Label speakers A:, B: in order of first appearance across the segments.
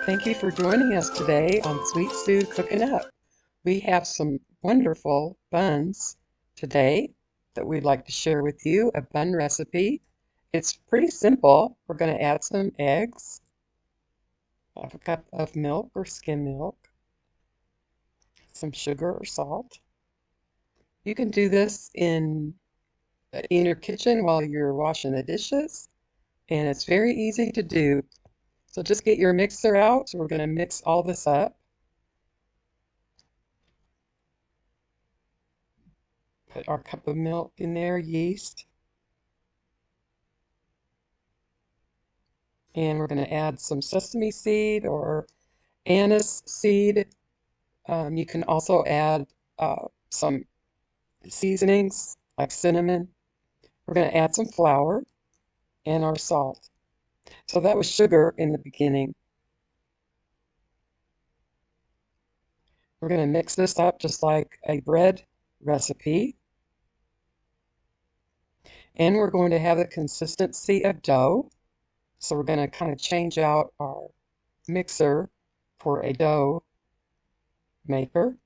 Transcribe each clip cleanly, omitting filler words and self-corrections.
A: Thank you for joining us today on Sweet Sue Cooking Up. We have some wonderful buns today that we'd like to share with you, a bun recipe. It's pretty simple. We're going to add some eggs, half a cup of milk or skim milk, some sugar or salt. You can do this in your kitchen while you're washing the dishes, and it's very easy to do. So just get your mixer out. We're going to mix all this up. Put our cup of milk in there, yeast. And we're going to add some sesame seed or anise seed. You can also add some seasonings like cinnamon. We're going to add some flour and our salt. So that was sugar in the beginning. We're going to mix this up just like a bread recipe. And we're going to have the consistency of dough. So we're going to kind of change out our mixer for a dough maker.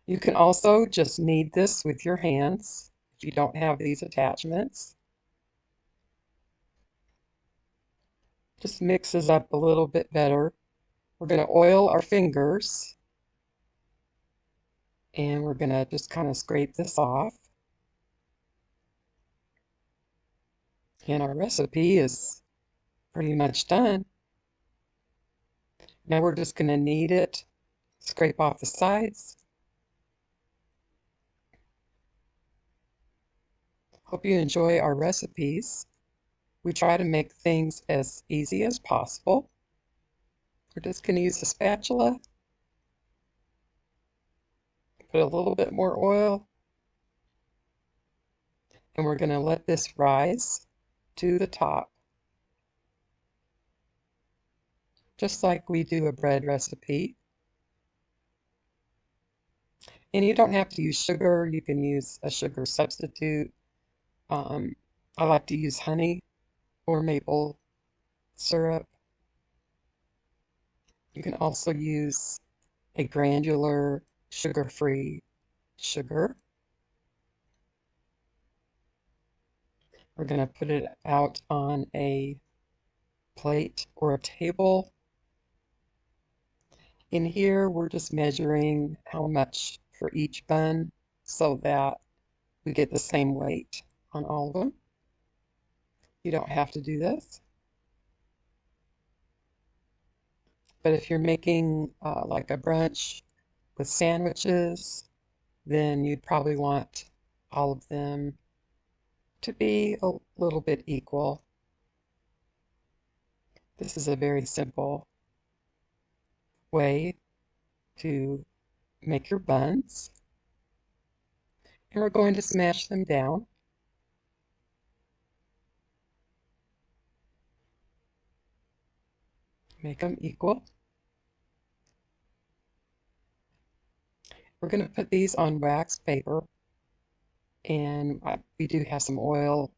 A: You can also just knead this with your hands if you don't have these attachments. Just mixes up a little bit better. We're going to oil our fingers and we're going to just kind of scrape this off. And our recipe is pretty much done. Now we're just going to knead it, scrape off the sides. Hope you enjoy our recipes. We try to make things as easy as possible. We're just going to use a spatula. Put a little bit more oil. And we're going to let this rise to the top. Just like we do a bread recipe. And you don't have to use sugar. You can use a sugar substitute. I like to use honey or maple syrup. You can also use a granular sugar-free sugar. We're going to put it out on a plate or a table. In here, we're just measuring how much for each bun so that we get the same weight on all of them. You don't have to do this. But if you're making like a brunch with sandwiches, then you'd probably want all of them to be a little bit equal. This is a very simple way to make your buns. And we're going to smash them down. Make them equal. We're going to put these on wax paper, and we do have some oil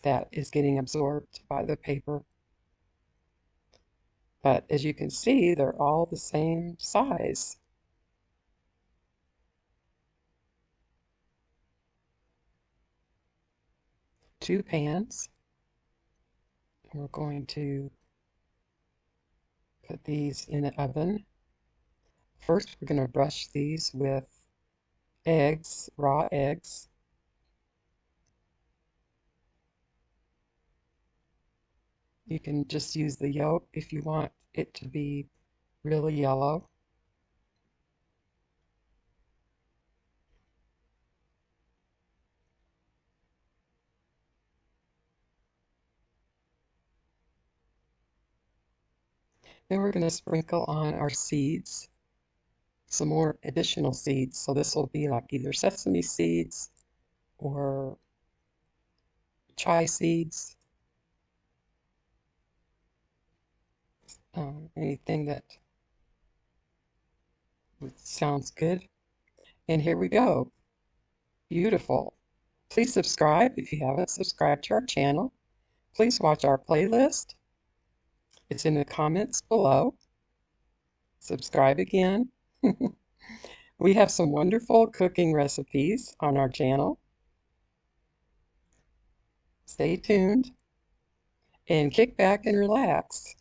A: that is getting absorbed by the paper. But as you can see, they're all the same size. Two pans. And we're going to put these in the oven. First, we're going to brush these with eggs, raw eggs. You can just use the yolk if you want it to be really yellow. Then we're going to sprinkle on our seeds, some more additional seeds. So this will be like either sesame seeds or chia seeds. Anything that sounds good. And here we go. Beautiful. Please subscribe if you haven't subscribed to our channel. Please watch our playlist. It's in the comments below. Subscribe again. We have some wonderful cooking recipes on our channel. Stay tuned and kick back and relax.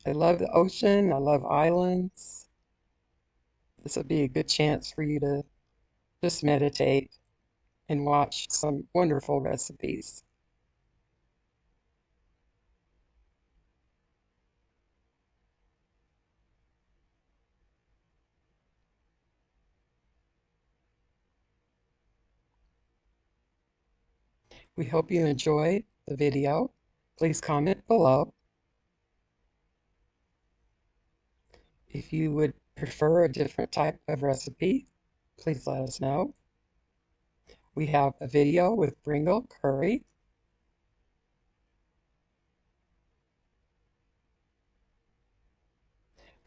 A: I love the ocean. I love islands. This will be a good chance for you to just meditate and watch some wonderful recipes. We hope you enjoyed the video. Please comment below. If you would prefer a different type of recipe, please let us know. We have a video with Bringle curry,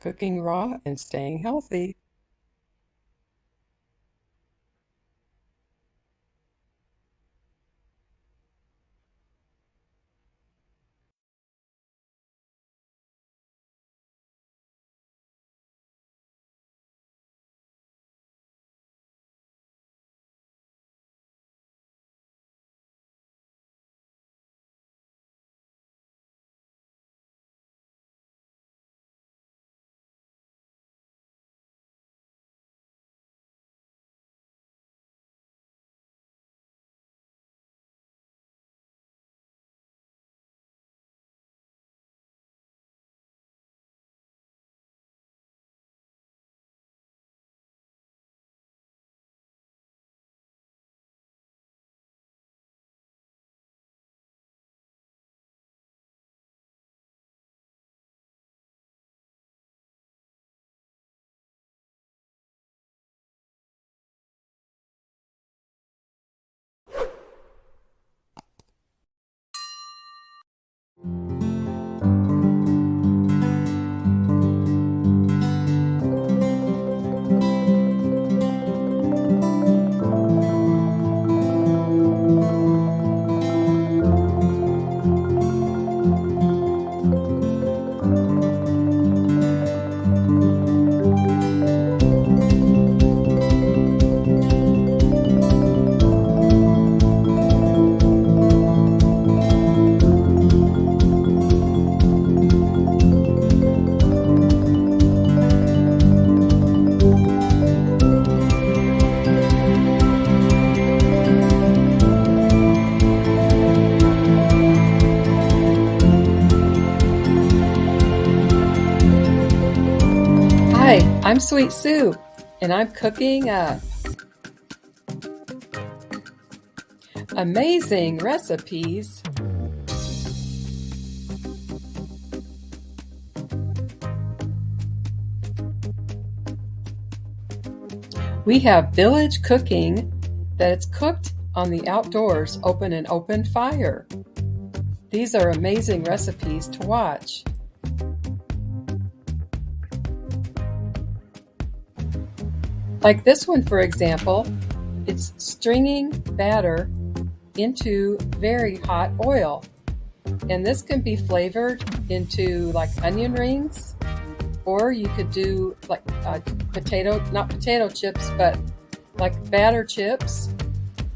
A: cooking raw and staying healthy. Hi, I'm Sweet Sue, and I'm cooking amazing recipes. We have village cooking that is cooked on the outdoors, open an open fire. These are amazing recipes to watch. Like this one, for example, it's stringing batter into very hot oil. And this can be flavored into like onion rings, or you could do like not potato chips, but like batter chips.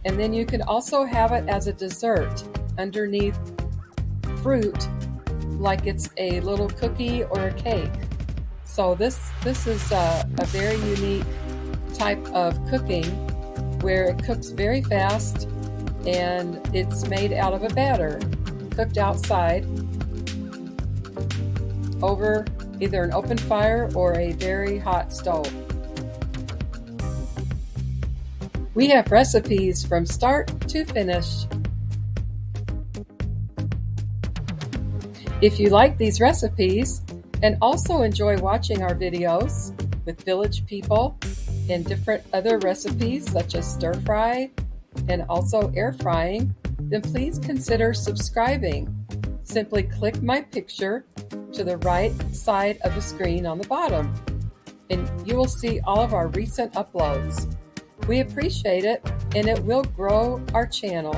A: And then you can also have it as a dessert underneath fruit, like it's a little cookie or a cake. So this is a very unique type of cooking where it cooks very fast and it's made out of a batter cooked outside over either an open fire or a very hot stove. We have recipes from start to finish. If you like these recipes and also enjoy watching our videos with village people and different other recipes such as stir fry and also air frying, then please consider subscribing. Simply click my picture to the right side of the screen on the bottom, and you will see all of our recent uploads. We appreciate it, and it will grow our channel.